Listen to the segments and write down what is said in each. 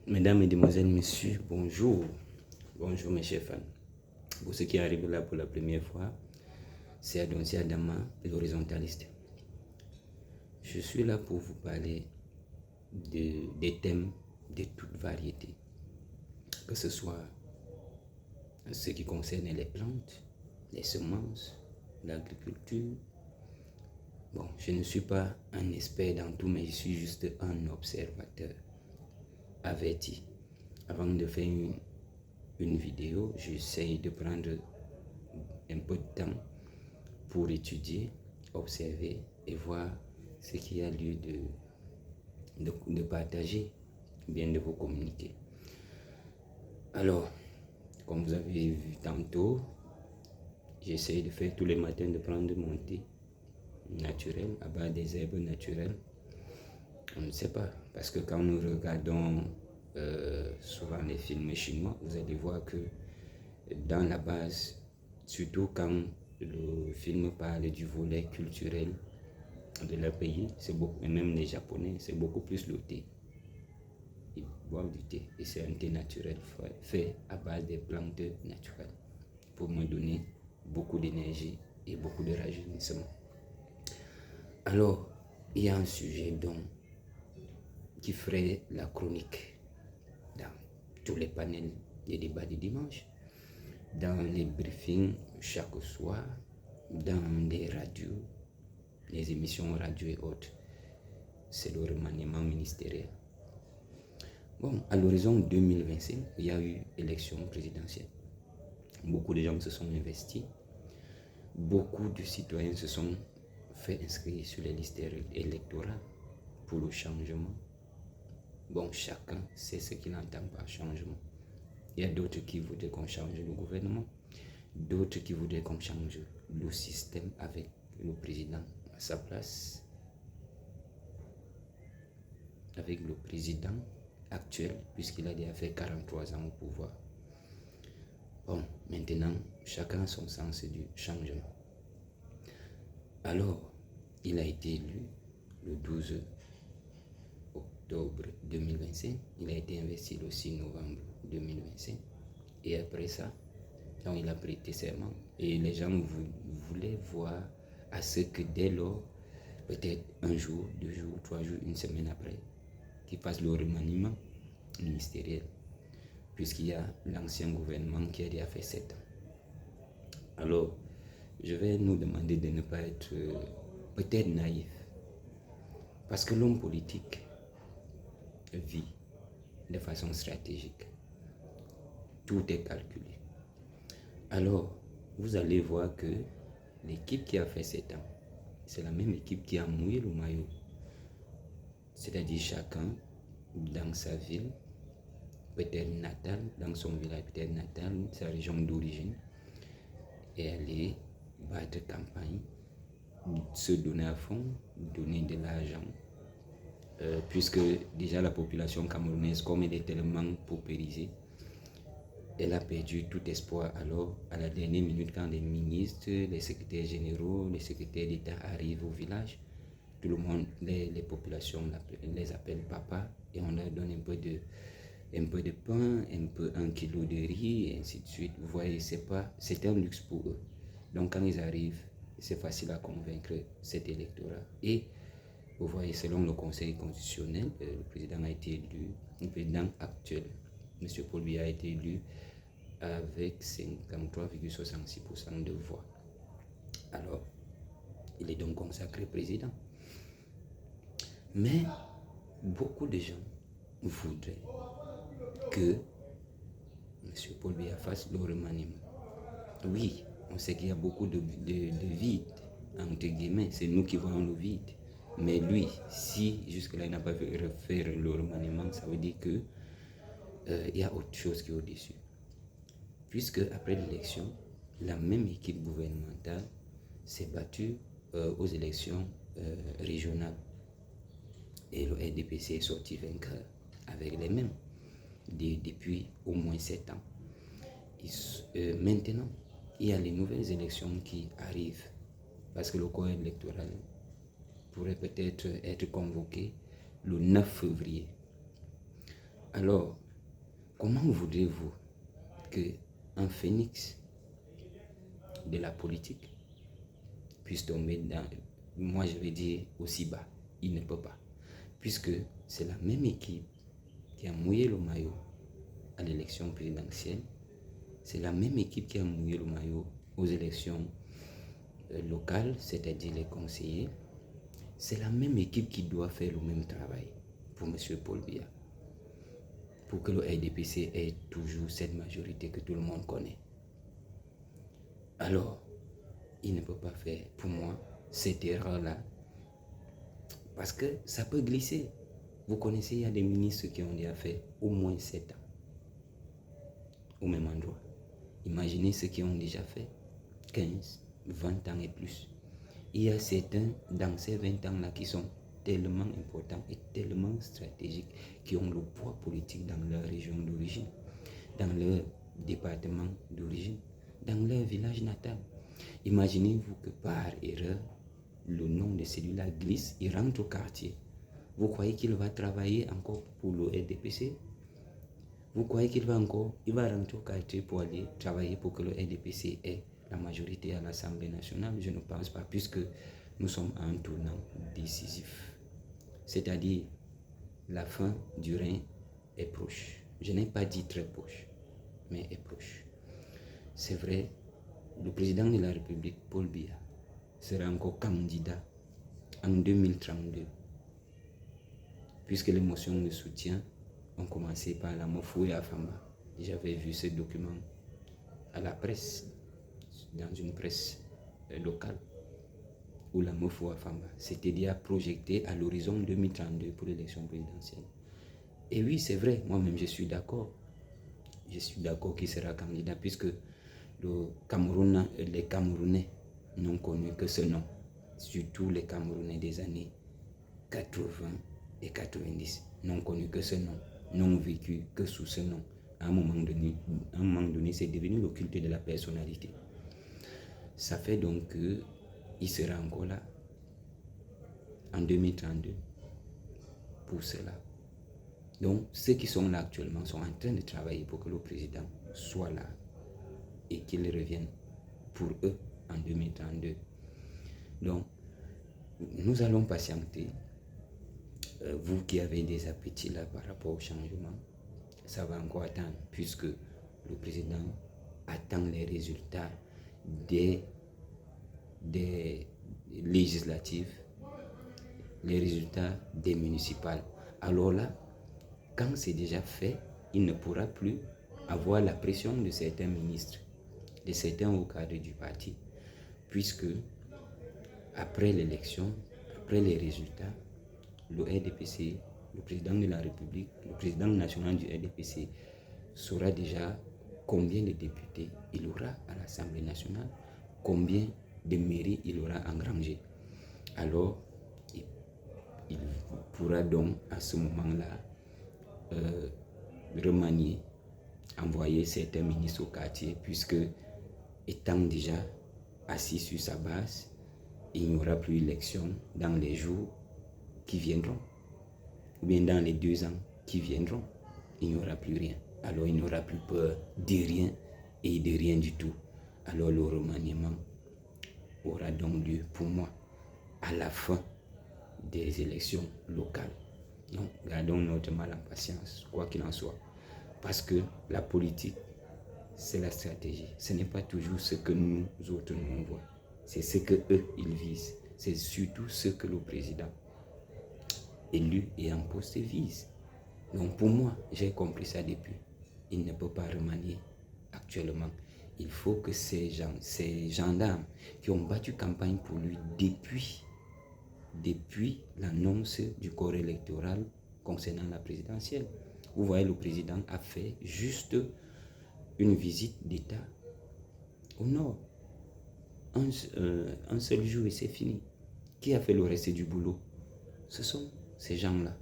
Mesdames, Mesdemoiselles, Messieurs, bonjour. Bonjour mes chers fans. Pour ceux qui arrivent là pour la première fois, c'est Adonsi Adama, l'horizontaliste. Je suis là pour vous parler des thèmes de toute variété. Que ce soit ce qui concerne les plantes, les semences, l'agriculture. Bon, je ne suis pas un expert dans tout, mais je suis juste un observateur averti. Avant de faire une vidéo, j'essaye de prendre un peu de temps pour étudier, observer et voir ce qu'il y a lieu de partager, bien de vous communiquer. Alors, comme vous avez vu tantôt, j'essaye de faire tous les matins de prendre mon thé naturel à base des herbes naturelles. On ne sait pas, parce que quand nous regardons souvent les films chinois, vous allez voir que dans la base, surtout quand le film parle du volet culturel de leur pays, et même les Japonais, c'est beaucoup plus le thé. Ils boivent du thé et c'est un thé naturel fait à base des plantes naturelles pour me donner beaucoup d'énergie et beaucoup de rajeunissement. Alors, il y a un sujet qui ferait la chronique dans tous les panels des débats du dimanche, dans les briefings chaque soir, dans les radios, les émissions radio et autres. C'est le remaniement ministériel. Bon, à l'horizon 2025, il y a eu élection présidentielle. Beaucoup de gens se sont investis. Beaucoup de citoyens se sont fait inscrire sur les listes électorales pour le changement. Bon, chacun sait ce qu'il entend par changement. Il y a d'autres qui voudraient qu'on change le gouvernement, d'autres qui voudraient qu'on change le système avec le président à sa place, avec le président actuel, puisqu'il a déjà fait 43 ans au pouvoir. Bon, maintenant, chacun a son sens du changement. Alors, il a été élu le 12 octobre 2025, il a été investi le 6 novembre 2025, et après ça, quand il a prêté serment, et les gens voulaient voir à ce que dès lors, peut-être un jour, 2 jours, 3 jours, une semaine après, qu'il fasse le remaniement ministériel, puisqu'il y a l'ancien gouvernement qui a déjà fait 7 ans. Alors, je vais nous demander de ne pas être peut-être naïf, parce que l'homme politique vit de façon stratégique. Tout est calculé. Alors, vous allez voir que l'équipe qui a fait 7 ans, c'est la même équipe qui a mouillé le maillot. C'est-à-dire chacun dans sa ville, peut-être natale, dans son village peut-être natal, sa région d'origine, et aller battre campagne, se donner à fond, donner de l'argent, puisque déjà la population camerounaise, comme elle est tellement paupérisée, elle a perdu tout espoir. Alors, à la dernière minute, quand les ministres, les secrétaires généraux, les secrétaires d'État arrivent au village, tout le monde, les populations les appellent papa et on leur donne un peu de pain, un kilo de riz, et ainsi de suite. Vous voyez, c'est un luxe pour eux. Donc, quand ils arrivent, c'est facile à convaincre cet électorat. Et vous voyez, selon le Conseil constitutionnel, le président a été élu, le président actuel, M. Paul Biya, a été élu avec 53,66% de voix. Alors, il est donc consacré président. Mais beaucoup de gens voudraient que M. Paul Biya fasse le remaniement. Oui, on sait qu'il y a beaucoup de vide, entre guillemets, c'est nous qui voyons le vide. Mais lui, si jusque-là il n'a pas fait refaire le remaniement, ça veut dire que il y a autre chose qui est au-dessus. Puisque après l'élection, la même équipe gouvernementale s'est battue aux élections régionales. Et le RDPC est sorti vainqueur avec les mêmes depuis au moins 7 ans. Maintenant, il y a les nouvelles élections qui arrivent parce que le corps électoral pourrait peut-être être convoqué le 9 février. Alors, comment voudrez-vous qu'un phénix de la politique puisse tomber dans, moi je vais dire, aussi bas? Il ne peut pas. Puisque c'est la même équipe qui a mouillé le maillot à l'élection présidentielle, c'est la même équipe qui a mouillé le maillot aux élections locales, c'est-à-dire les conseillers. C'est la même équipe qui doit faire le même travail pour M. Paul Biya, pour que le RDPC ait toujours cette majorité que tout le monde connaît. Alors, il ne peut pas faire, pour moi, cette erreur-là, parce que ça peut glisser. Vous connaissez, il y a des ministres qui ont déjà fait au moins 7 ans au même endroit. Imaginez ceux qui ont déjà fait 15, 20 ans et plus. Il y a certains dans ces 20 ans-là qui sont tellement importants et tellement stratégiques, qui ont le poids politique dans leur région d'origine, dans leur département d'origine, dans leur village natal. Imaginez-vous que par erreur, le nom de celui-là glisse, il rentre au quartier. Vous croyez qu'il va travailler encore pour le RDPC? Vous croyez qu'il va rentrer au quartier pour aller travailler pour que le RDPC ait la majorité à l'Assemblée nationale? Je ne pense pas, puisque nous sommes à un tournant décisif. C'est-à-dire, la fin du règne est proche. Je n'ai pas dit très proche, mais est proche. C'est vrai, le président de la République, Paul Biya, sera encore candidat en 2032, puisque les motions de soutien ont commencé par la Mofou et Afamba. J'avais vu ce document à la presse, dans une presse locale, où la Mofou Afamba s'était déjà projeté à l'horizon 2032 pour l'élection présidentielle. Et oui, c'est vrai, moi-même je suis d'accord. Je suis d'accord qu'il sera candidat, puisque les Camerounais n'ont connu que ce nom, surtout les Camerounais des années 80 et 90 n'ont connu que ce nom, n'ont vécu que sous ce nom. À un moment donné, c'est devenu le culte de la personnalité. Ça fait donc qu'il sera encore là en 2032 pour cela. Donc, ceux qui sont là actuellement sont en train de travailler pour que le président soit là et qu'il revienne pour eux en 2032. Donc, nous allons patienter. Vous qui avez des appétits là par rapport au changement, ça va encore attendre, puisque le président attend les résultats des législatives, les résultats des municipales. Alors là, quand c'est déjà fait, il ne pourra plus avoir la pression de certains ministres, de certains hauts cadres du parti, puisque après l'élection, après les résultats, le RDPC, le président de la République, le président national du RDPC saura déjà combien de députés il aura à l'Assemblée nationale, combien de mairies il aura engrangé. Alors, il pourra donc à ce moment-là remanier, envoyer certains ministres au quartier, puisque étant déjà assis sur sa base, il n'y aura plus d'élection dans les jours qui viendront, ou bien dans les 2 ans qui viendront, il n'y aura plus rien. Alors il n'aura plus peur de rien et de rien du tout. Alors le remaniement aura donc lieu pour moi à la fin des élections locales. Donc gardons notre mal en patience, quoi qu'il en soit. Parce que la politique, c'est la stratégie. Ce n'est pas toujours ce que nous autres nous voyons. C'est ce que eux ils visent. C'est surtout ce que le président élu et en poste vise. Donc pour moi, j'ai compris ça depuis. Il ne peut pas remanier actuellement. Il faut que ces gendarmes qui ont battu campagne pour lui depuis l'annonce du corps électoral concernant la présidentielle. Vous voyez, le président a fait juste une visite d'État au nord. Un seul jour et c'est fini. Qui a fait le reste du boulot? Ce sont ces gens-là.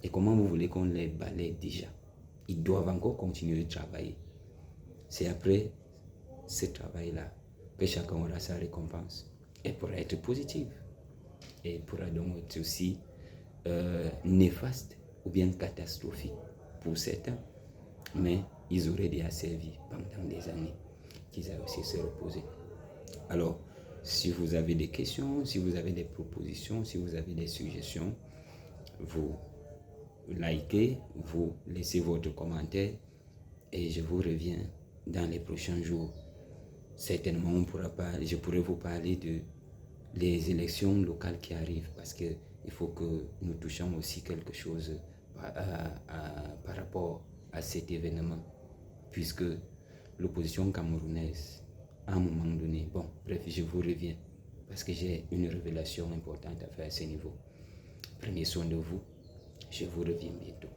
Et comment vous voulez qu'on les balaye déjà? Ils doivent encore continuer de travailler. C'est après ce travail-là que chacun aura sa récompense. Elle pourra être positive. Et elle pourra donc être aussi néfaste ou bien catastrophique pour certains, mais ils auraient déjà servi pendant des années qu'ils aient aussi se reposer. Alors, si vous avez des questions, si vous avez des propositions, si vous avez des suggestions, vous likez, vous laissez votre commentaire et je vous reviens dans les prochains jours. Certainement, je pourrais vous parler de les élections locales qui arrivent parce qu'il faut que nous touchions aussi quelque chose par rapport à cet événement, puisque l'opposition camerounaise, à un moment donné, bon, bref, je vous reviens parce que j'ai une révélation importante à faire à ce niveau. Prenez soin de vous, je vous reviens bientôt.